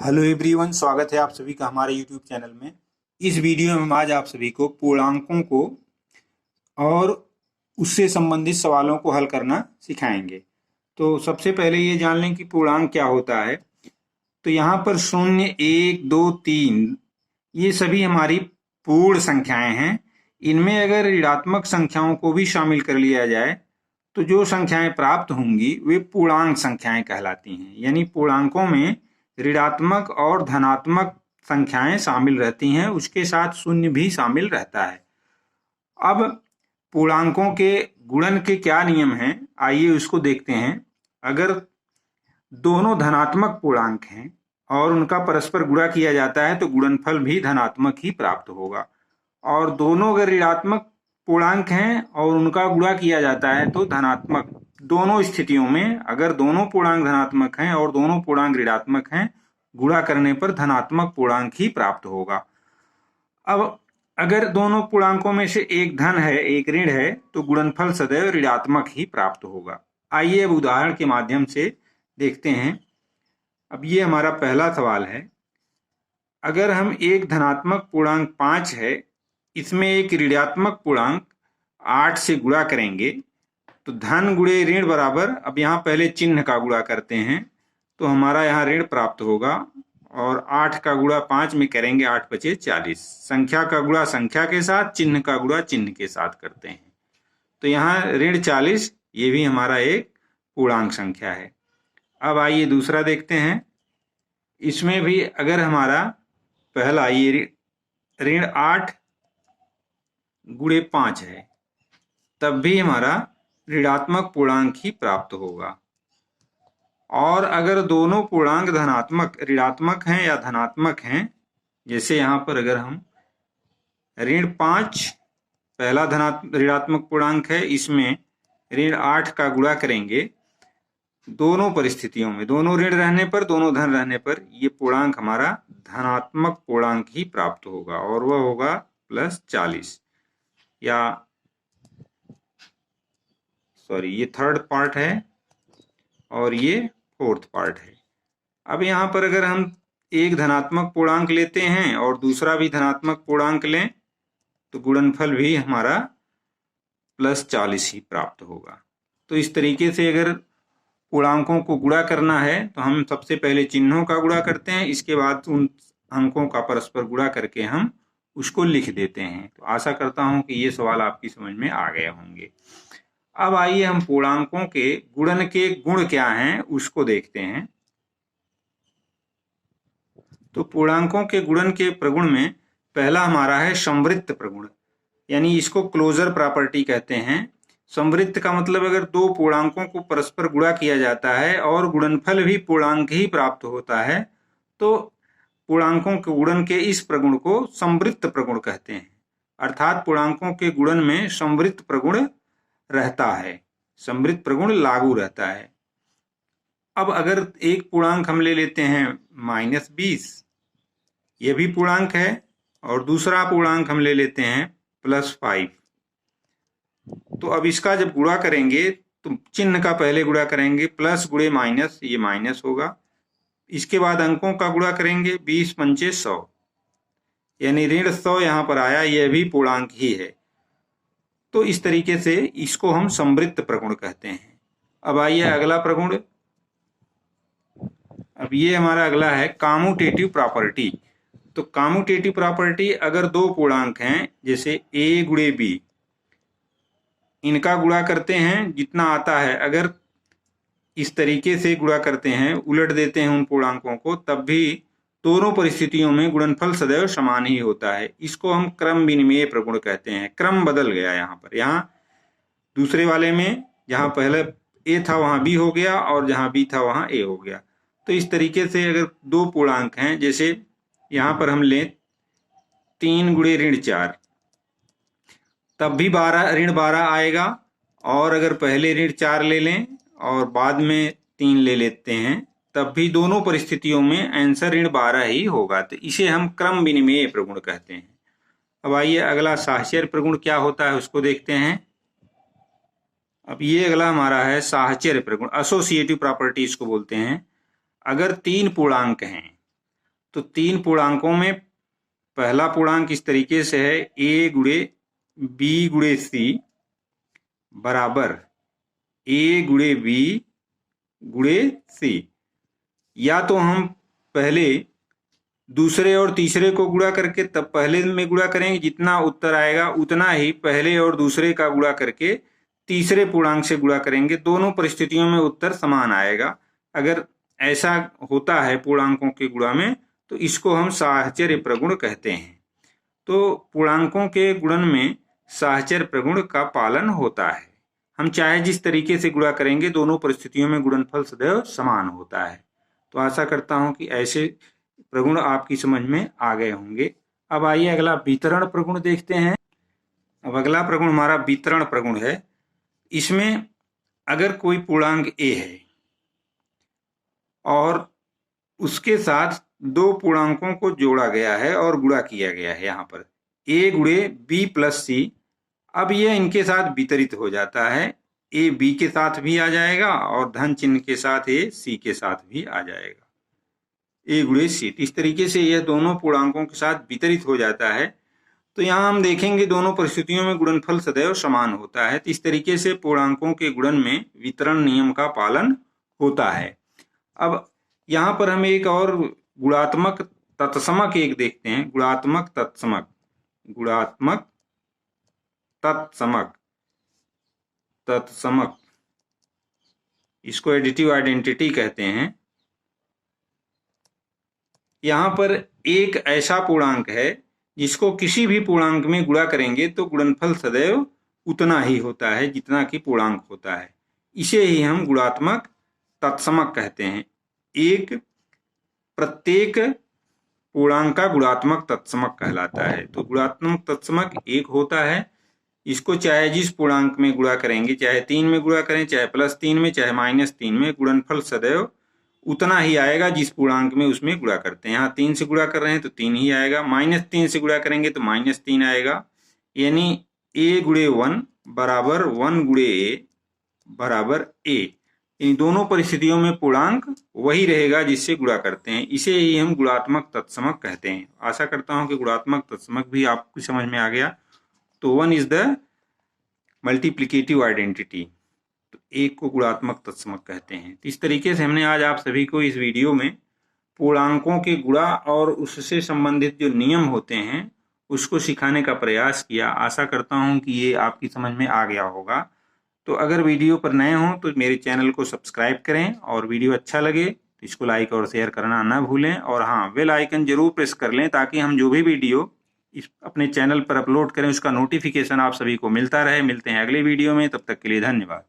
Hello everyone, स्वागत है आप सभी का हमारे यूट्यूब चैनल में। इस वीडियो में हम आज आप सभी को पूर्णांकों को और उससे संबंधित सवालों को हल करना सिखाएंगे। तो सबसे पहले ये जान लें कि पूर्णांक क्या होता है। तो यहाँ पर 0, 1, 2, 3 ये सभी हमारी पूर्ण संख्याएं हैं। इनमें अगर ऋणात्मक संख्याओं को भी शामिल कर लिया जाए तो जो संख्याएं प्राप्त होंगी वे पूर्णांक संख्याएं कहलाती हैं। यानी पूर्णांकों में ऋणात्मक और धनात्मक संख्याएं शामिल रहती हैं, उसके साथ शून्य भी शामिल रहता है। अब पूर्णांकों के गुणन के क्या नियम हैं, आइए उसको देखते हैं। अगर दोनों धनात्मक पूर्णांक हैं और उनका परस्पर गुणा किया जाता है तो गुणनफल भी धनात्मक ही प्राप्त होगा। और दोनों अगर ऋणात्मक पूर्णांक हैं और उनका गुणा किया जाता है तो धनात्मक। दोनों स्थितियों में अगर दोनों पूर्णांक धनात्मक हैं और दोनों पूर्णांक ऋणात्मक हैं, गुणा करने पर धनात्मक पूर्णांक ही प्राप्त होगा। अब अगर दोनों पूर्णांकों में से एक धन है एक ऋण है तो गुणनफल सदैव ऋणात्मक ही प्राप्त होगा। आइए अब उदाहरण के माध्यम से देखते हैं। अब ये हमारा पहला सवाल है। अगर हम एक धनात्मक पूर्णांक 5 है, इसमें एक ऋणात्मक पूर्णांक 8 से गुणा करेंगे तो धन गुणे ऋण बराबर, अब यहाँ पहले चिन्ह का गुणा करते हैं तो हमारा यहाँ ऋण प्राप्त होगा। और 8 का गुणा 5 में करेंगे, 8 बचे 40। संख्या का गुणा संख्या के साथ, चिन्ह का गुणा चिन्ह के साथ करते हैं तो यहाँ ऋण 40 ये भी हमारा एक पूर्णांक संख्या है। अब आइए दूसरा देखते हैं। इसमें भी अगर हमारा पहला ये ऋण 8 गुणे 5 है तब भी हमारा ऋणात्मक पूर्णांक ही प्राप्त होगा। और अगर दोनों पूर्णांक धनात्मक ऋणात्मक हैं या धनात्मक हैं, जैसे यहाँ पर अगर हम ऋण 5 पहला ऋणात्मक पूर्णांक है, इसमें ऋण 8 का गुणा करेंगे, दोनों परिस्थितियों में दोनों ऋण रहने पर दोनों धन रहने पर ये पूर्णांक हमारा धनात्मक पूर्णांक ही प्राप्त होगा और वह होगा +40। या सॉरी, ये थर्ड पार्ट है और ये फोर्थ पार्ट है। अब यहाँ पर अगर हम एक धनात्मक पूर्णांक लेते हैं और दूसरा भी धनात्मक पूर्णांक लें तो गुणनफल भी हमारा +40 ही प्राप्त होगा। तो इस तरीके से अगर पूर्णांकों को गुणा करना है तो हम सबसे पहले चिन्हों का गुणा करते हैं, इसके बाद उन अंकों का परस्पर गुणा करके हम उसको लिख देते हैं। तो आशा करता हूं कि ये सवाल आपकी समझ में आ गए होंगे। अब आइए हम पूर्णांकों के गुणन के गुण क्या हैं उसको देखते हैं। तो पूर्णांकों के गुणन के प्रगुण में पहला हमारा है संवृत्त प्रगुण, यानी इसको क्लोजर प्रॉपर्टी कहते हैं। संवृत्त का मतलब अगर दो पूर्णांकों को परस्पर गुणा किया जाता है और गुणनफल भी पूर्णांक ही प्राप्त होता है तो पूर्णांकों के गुणन के इस प्रगुण को संवृत्त प्रगुण कहते हैं। अर्थात पूर्णांकों के गुणन में संवृत्त प्रगुण रहता है, संवृत्त प्रगुण लागू रहता है। अब अगर एक पूर्णांक हम ले लेते हैं -20, यह भी पूर्णांक है, और दूसरा पूर्णांक हम ले लेते हैं +5, तो अब इसका जब गुणा करेंगे तो चिन्ह का पहले गुणा करेंगे, प्लस गुणे माइनस, ये माइनस होगा। इसके बाद अंकों का गुणा करेंगे, 20 पंचे 100, यानी ऋण 100 यहाँ पर आया, यह भी पूर्णांक ही है। तो इस तरीके से इसको हम संवृत्त प्रगुण कहते हैं। अब आइए अगला प्रगुण। अब ये हमारा अगला है कम्यूटेटिव प्रॉपर्टी। तो कम्यूटेटिव प्रॉपर्टी, अगर दो पूर्णांक हैं जैसे a गुणे b, इनका गुणा करते हैं जितना आता है, अगर इस तरीके से गुणा करते हैं, उलट देते हैं उन पूर्णांकों को, तब भी दोनों परिस्थितियों में गुणनफल सदैव समान ही होता है। इसको हम क्रम विनिमेय प्रगुण कहते हैं। क्रम बदल गया यहाँ पर, यहाँ दूसरे वाले में जहाँ पहले a था वहाँ b हो गया और जहाँ b था वहाँ a हो गया। तो इस तरीके से अगर दो पूर्णांक हैं, जैसे यहाँ पर हम लें 3 गुणे ऋण 4, तब भी ऋण 12 आएगा। और अगर पहले ऋण 4 ले लें और बाद में 3 ले लेते हैं तब भी दोनों परिस्थितियों में आंसर ऋण 12 ही होगा। तो इसे हम क्रम विनिमेय प्रगुण कहते हैं। अब आइए अगला साहचर्य प्रगुण क्या होता है उसको देखते हैं। अब ये अगला हमारा है साहचर्य प्रगुण, एसोसिएटिव प्रॉपर्टी इसको बोलते हैं। अगर 3 पूर्णांक हैं तो 3 पूर्णांकों में पहला पूर्णांक इस तरीके से है a गुणे b गुणे c बराबर a गुणे b गुणे c। या तो हम पहले दूसरे और तीसरे को गुणा करके तब पहले में गुणा करेंगे, जितना उत्तर आएगा उतना ही पहले और दूसरे का गुणा करके तीसरे पूर्णांक से गुणा करेंगे। दोनों परिस्थितियों में उत्तर समान आएगा। अगर ऐसा होता है पूर्णांकों के गुणा में तो इसको हम साहचर्य प्रगुण कहते हैं। तो पूर्णांकों के गुणन में साहचर्य प्रगुण का पालन होता है। हम चाहे जिस तरीके से गुणा करेंगे दोनों परिस्थितियों में गुणनफल सदैव समान होता है। तो आशा करता हूं कि ऐसे प्रगुण आपकी समझ में आ गए होंगे। अब आइए अगला वितरण प्रगुण देखते हैं। अब अगला प्रगुण हमारा वितरण प्रगुण है। इसमें अगर कोई पूर्णांक a है और उसके साथ 2 पूर्णांकों को जोड़ा गया है और गुणा किया गया है, यहाँ पर a गुणे b प्लस c। अब यह इनके साथ वितरित हो जाता है, a b के साथ भी आ जाएगा और धन चिन्ह के साथ a c के साथ भी आ जाएगा, a गुणे c। इस तरीके से यह दोनों पूर्णांकों के साथ वितरित हो जाता है। तो यहाँ हम देखेंगे दोनों परिस्थितियों में गुणनफल सदैव समान होता है। तो इस तरीके से पूर्णांकों के गुणन में वितरण नियम का पालन होता है। अब यहाँ पर हम एक और गुणात्मक तत्समक एक देखते हैं, गुणात्मक तत्समक। गुणात्मक तत्समक, तत्समक इसको एडिटिव आइडेंटिटी कहते हैं। यहाँ पर एक ऐसा पूर्णांक है जिसको किसी भी पूर्णांक में गुणा करेंगे तो गुणनफल सदैव उतना ही होता है जितना कि पूर्णांक होता है। इसे ही हम गुणात्मक तत्समक कहते हैं। एक प्रत्येक पूर्णांक का गुणात्मक तत्समक कहलाता है। तो गुणात्मक तत्समक एक होता है, इसको चाहे जिस पूर्णांक में गुणा करेंगे, चाहे 3 में गुणा करें, चाहे +3 में, चाहे -3 में, गुणनफल सदैव उतना ही आएगा जिस पूर्णांक में उसमें गुणा करते हैं। यहाँ 3 से गुणा कर रहे हैं तो 3 ही आएगा, -3 से गुणा करेंगे तो -3 आएगा। यानी a गुणे 1 बराबर 1 गुणे a बराबर a। इन दोनों परिस्थितियों में पूर्णांक वही रहेगा जिससे गुणा करते हैं। इसे ही हम गुणात्मक तत्समक कहते हैं। आशा करता हूं कि गुणात्मक तत्समक भी आपको समझ में आ गया। तो 1 इज द मल्टीप्लिकेटिव आइडेंटिटी, तो एक को गुणात्मक तत्समक कहते हैं। तो इस तरीके से हमने आज आप सभी को इस वीडियो में पूर्णांकों के गुणा और उससे संबंधित जो नियम होते हैं उसको सिखाने का प्रयास किया। आशा करता हूं कि ये आपकी समझ में आ गया होगा। तो अगर वीडियो पर नए हों तो मेरे चैनल को सब्सक्राइब करें और वीडियो अच्छा लगे तो इसको लाइक और शेयर करना ना भूलें। और हाँ, बेल आइकन जरूर प्रेस कर लें ताकि हम जो भी वीडियो इस अपने चैनल पर अपलोड करें उसका नोटिफिकेशन आप सभी को मिलता रहे। मिलते हैं अगले वीडियो में, तब तक के लिए धन्यवाद।